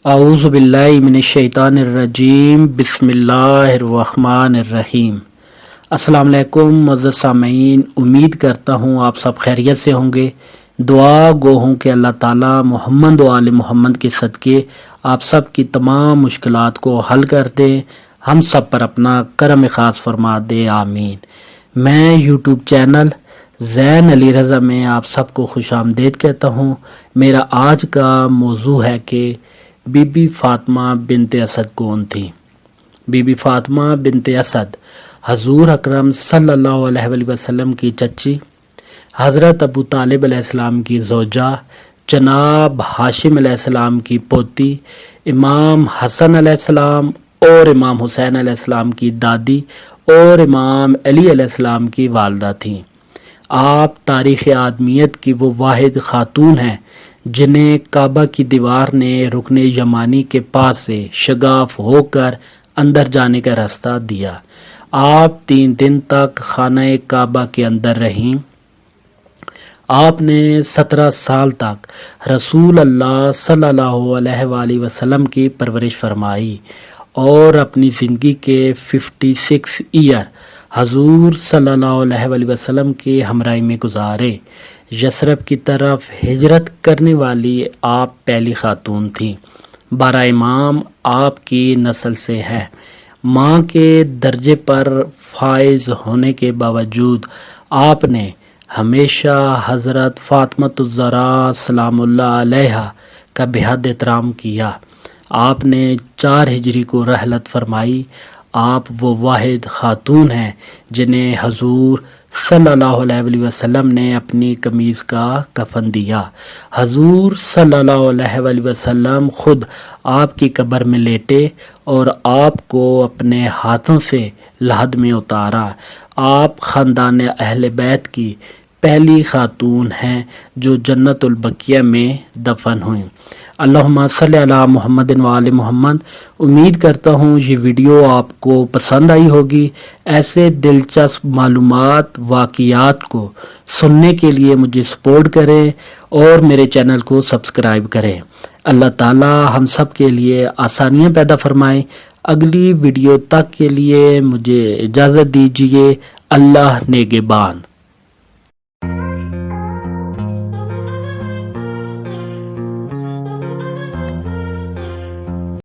اعوذ باللہ من الشیطان الرجیم، بسم اللہ الرحمن الرحیم۔ السلام علیکم معزز سامعین، امید کرتا ہوں آپ سب خیریت سے ہوں گے۔ دعا گو ہوں کہ اللہ تعالیٰ محمد و آل محمد کے صدقے آپ سب کی تمام مشکلات کو حل کر دے، ہم سب پر اپنا کرم خاص فرما دے، آمین۔ میں یوٹیوب چینل زین علی رضا میں آپ سب کو خوش آمدید کہتا ہوں۔ میرا آج کا موضوع ہے کہ بی بی فاطمہ بنت اسد کون تھی؟ بی بی فاطمہ بنت اسد حضور اکرم صلی اللہ علیہ وآلہ وسلم کی چچی، حضرت ابو طالب علیہ السلام کی زوجہ، جناب ہاشم علیہ السلام کی پوتی، امام حسن علیہ السلام اور امام حسین علیہ السلام کی دادی اور امام علی علیہ السلام کی والدہ تھیں۔ آپ تاریخ آدمیت کی وہ واحد خاتون ہیں جنہیں کعبہ کی دیوار نے رکن یمانی کے پاس سے شگاف ہو کر اندر جانے کا راستہ دیا۔ آپ 3 دن تک خانہ کعبہ کے اندر رہیں۔ آپ نے 17 سال تک رسول اللہ صلی اللہ علیہ وآلہ وسلم کی پرورش فرمائی اور اپنی زندگی کے 56 ایئر حضور صلی اللہ علیہ وآلہ وسلم کے ہمراہی میں گزارے۔ یثرب کی طرف ہجرت کرنے والی آپ پہلی خاتون تھیں۔ 12 امام آپ کی نسل سے ہیں۔ ماں کے درجے پر فائز ہونے کے باوجود آپ نے ہمیشہ حضرت فاطمہ الزہرا سلام اللہ علیہا کا بے حد احترام کیا۔ آپ نے 4 ہجری کو رحلت فرمائی۔ آپ وہ واحد خاتون ہیں جنہیں حضور صلی اللہ علیہ وسلم نے اپنی قمیض کا کفن دیا۔ حضور صلی اللہ علیہ وآلہ وسلم خود آپ کی قبر میں لیٹے اور آپ کو اپنے ہاتھوں سے لحد میں اتارا۔ آپ خاندان اہل بیت کی پہلی خاتون ہیں جو جنت البقیع میں دفن ہوئیں۔ اللہم صلی علی محمد و آل محمد۔ امید کرتا ہوں یہ ویڈیو آپ کو پسند آئی ہوگی۔ ایسے دلچسپ معلومات واقعات کو سننے کے لیے مجھے سپورٹ کریں اور میرے چینل کو سبسکرائب کریں۔ اللہ تعالی ہم سب کے لیے آسانیاں پیدا فرمائے۔ اگلی ویڈیو تک کے لیے مجھے اجازت دیجیے۔ اللہ نگہبان۔